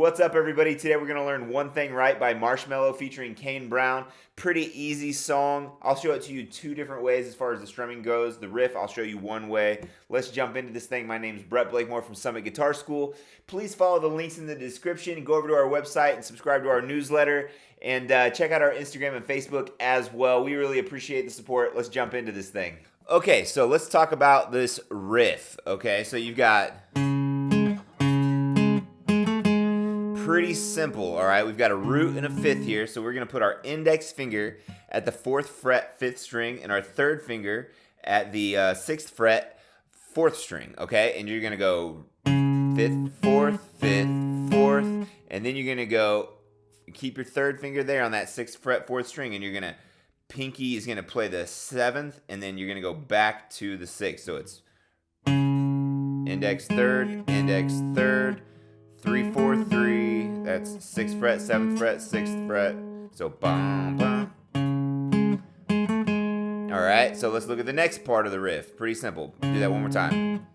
What's up, everybody? Today we're going to learn One Thing Right by Marshmello featuring Kane Brown. Pretty easy song. I'll show it to you two different ways as far as the strumming goes. The riff, I'll show you one way. Let's jump into this thing. My name's Brett Blakemore from Summit Guitar School. Please follow the links in the description. Go over to our website and subscribe to our newsletter. And check out our Instagram and Facebook as well. We really appreciate the support. Let's jump into this thing. Okay, so let's talk about this riff. Okay, so you've got... pretty simple, all right? We've got a root and a fifth here, so we're going to put our index finger at the 4th fret, 5th string, and our third finger at the 6th fret, 4th string, okay? And you're going to go 5th, 4th, 5th, 4th, and then you're going to go, keep your third finger there on that 6th fret, 4th string, and you're going to, pinky is going to play the 7th, and then you're going to go back to the 6th. So it's index, 3rd, 3, 4, 3, that's 6th fret, 7th fret, 6th fret, so bum, bum. Alright, so let's look at the next part of the riff. Pretty simple. Do that one more time.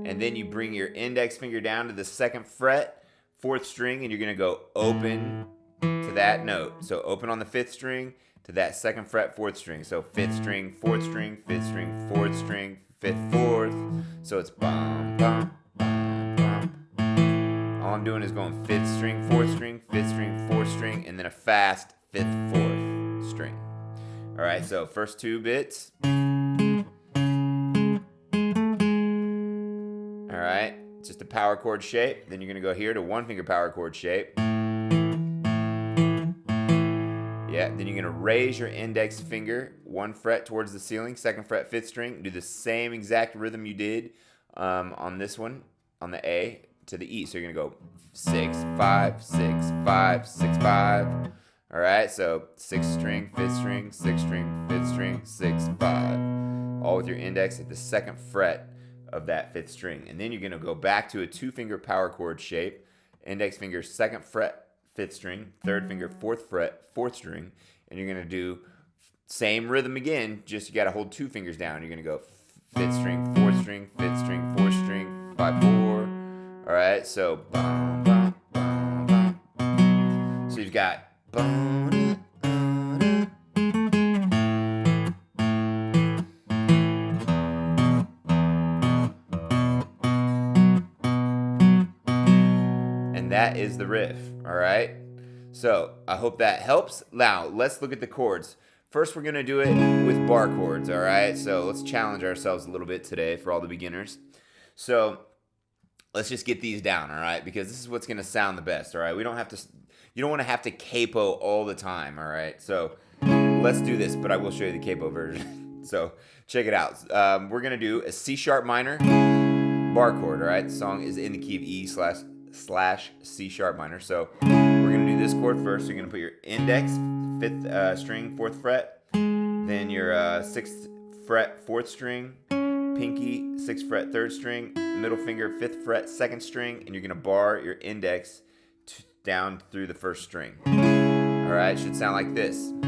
And then you bring your index finger down to the 2nd fret, 4th string, and you're going to go open to that note. So open on the 5th string to that 2nd fret, 4th string. So 5th string, 4th string, 5th string, 4th string, 5th, 4th. So it's bum, bum, bum, bum. All I'm doing is going 5th string, 4th string, 5th string, 4th string, and then a fast 5th, 4th string. All right, so first two bits. All right, just a power chord shape. Then you're gonna go here to 1-finger power chord shape. Yeah, then you're gonna raise your index finger 1 fret towards the ceiling, 2nd fret, 5th string. Do the same exact rhythm you did on this one, on the A to the E. So you're gonna go 6, 5, 6, 5, 6, 5. All right, so 6th string, 5th string, 6th string, 5th string, 6, 5. All with your index at the 2nd fret of that 5th string. And then you're gonna go back to a 2-finger power chord shape, index finger 2nd fret, 5th string, 3rd finger 4th fret, 4th string, and you're gonna do same rhythm again, just you gotta hold 2 fingers down. You're gonna go 5th string, 4th string, 5th string, 4th string, 5, 4. All right, so bum, bum, bum, bum. So you've got bum, and that is the riff. All right. So I hope that helps. Now let's look at the chords. First, we're gonna do it with bar chords. All right. So let's challenge ourselves a little bit today for all the beginners. So let's just get these down. All right, because this is what's gonna sound the best. All right. We don't have to. You don't want to have to capo all the time. All right. So let's do this, but I will show you the capo version. So check it out. We're gonna do a C sharp minor bar chord. All right. The song is in the key of E slash C sharp minor. So we're going to do this chord first. So you're going to put your index, 5th string, 4th fret, then your 6th fret, 4th string, pinky, 6th fret, 3rd string, middle finger, 5th fret, 2nd string, and you're going to bar your index down through the 1st string. All right, should sound like this. You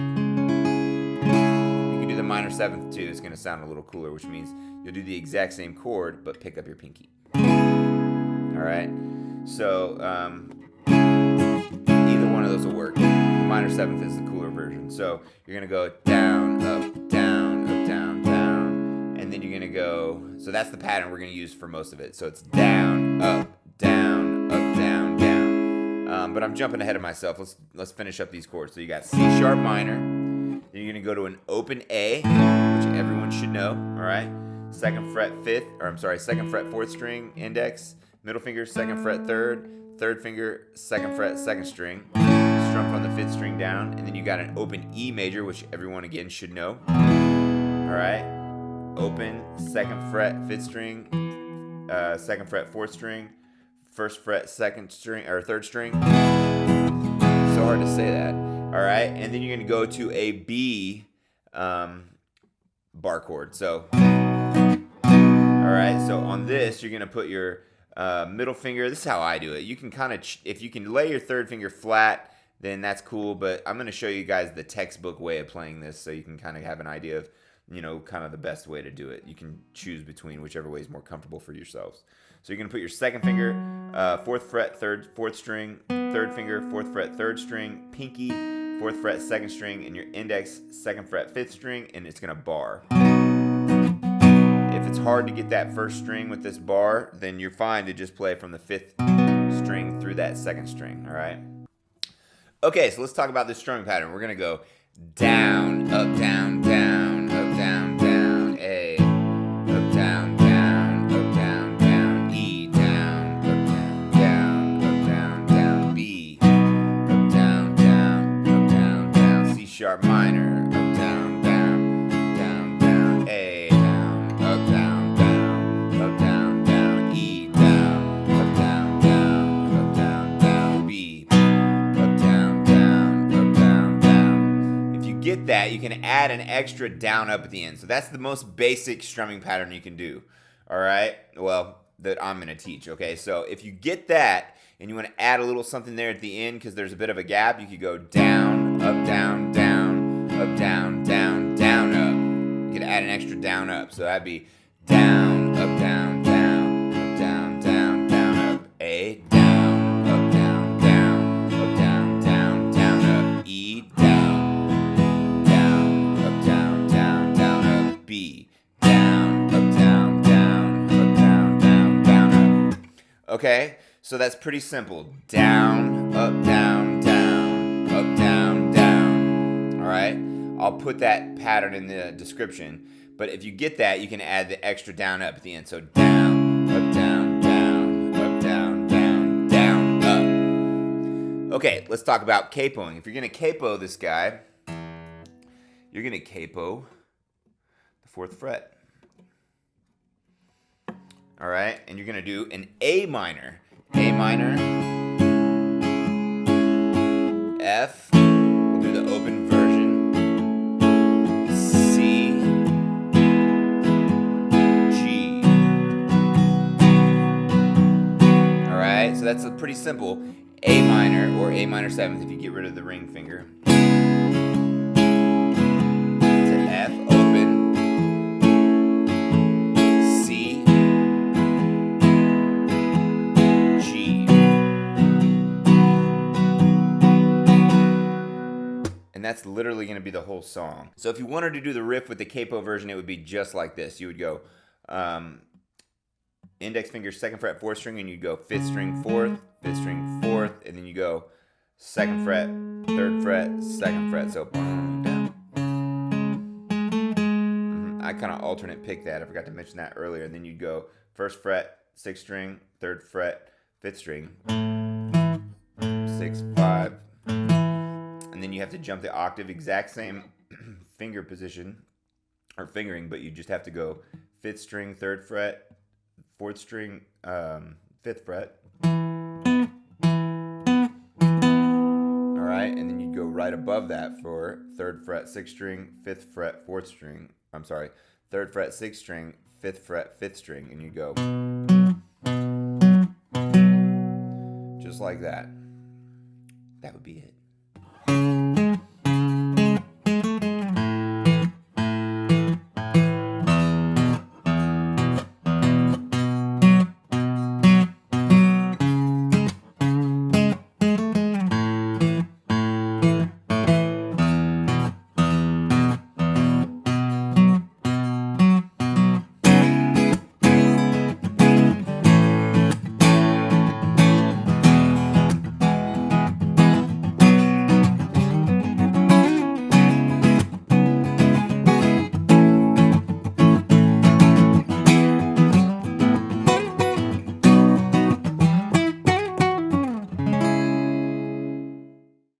can do the minor 7th too. It's going to sound a little cooler, which means you'll do the exact same chord, but pick up your pinky. All right, so either one of those will work. The minor 7th is the cooler version. So you're gonna go down, up, down, up, down, down, and then you're gonna go. So that's the pattern we're gonna use for most of it. So it's down, up, down, up, down, down. But I'm jumping ahead of myself. Let's finish up these chords. So you got C sharp minor. Then you're gonna go to an open A, which everyone should know. All right. 2nd fret 4th string index. Middle finger, 2nd fret, 3rd finger, 2nd fret, 2nd string. Strum from the 5th string down, and then you got an open E major, which everyone again should know. All right, open 2nd fret, 5th string, 2nd fret, 4th string, 1st fret, 2nd string or 3rd string. So hard to say that. All right, and then you're gonna go to a B bar chord. So, all right, so on this you're gonna put your middle finger. This is how I do it. You can kind of, if you can lay your 3rd finger flat, then that's cool. But I'm going to show you guys the textbook way of playing this so you can kind of have an idea of, kind of the best way to do it. You can choose between whichever way is more comfortable for yourselves. So you're gonna put your second finger, 4th fret, fourth string, third finger, 4th fret, 3rd string, pinky, 4th fret, 2nd string, and your index, 2nd fret, 5th string, and it's gonna bar. If it's hard to get that 1st string with this bar, then you're fine to just play from the 5th string through that 2nd string, all right? Okay, so let's talk about this strumming pattern. We're gonna go down, up, down, down, up, down, down, A, up, down, down, up, down, down, E, down, up, down, down, up, down, down, B, up, down, down, up, down, down, C sharp minor, up, down, down, down, down, A, down, up, down, down, up, down, down, E, down, up, down, down, up, down, down, B, up, down, down, up, down, down. If you get that, you can add an extra down up at the end. So that's the most basic strumming pattern you can do. All right? Well, that I'm going to teach, okay? So if you get that and you want to add a little something there at the end because there's a bit of a gap, you could go down, up, down, down, up, down, down, down, up. You could add an extra down up. So that'd be down, up, down, down, up, down, down, down, up, A, down, up, down, down, up, down, down, down, up, E, down, down, up, down, down, down, up, B, down, up, down, down, up, down, down, down, up. Okay, so that's pretty simple. Down, up, down, down, up, down, down. All right, I'll put that pattern in the description. But if you get that, you can add the extra down up at the end. So down, up, down, down, up, down, down, down, up. Okay, let's talk about capoing. If you're gonna capo this guy, you're gonna capo the 4th fret. All right, and you're gonna do an A minor, F. We'll do the open version. C, G. All right, so that's a pretty simple A minor or A minor 7th if you get rid of the ring finger. To F, open, C, G. And that's literally going to be the whole song. So if you wanted to do the riff with the capo version, it would be just like this. You would go index finger, 2nd fret, 4th string, and you'd go 5th string, 4th, 5th string, 4th, and then you go 2nd fret, 3rd fret, 2nd fret. So I kind of alternate pick that. I forgot to mention that earlier. And then you'd go 1st fret, 6th string, 3rd fret, 5th string, 6, 5. And then you have to jump the octave, exact same finger position or fingering, but you just have to go 5th string, 3rd fret, 4th string, 5th fret. All right, and then you go right above that for 3rd fret, 6th string, 5th fret, 4th string. I'm sorry, 3rd fret, 6th string, 5th fret, 5th string, and you go just like that. That would be it.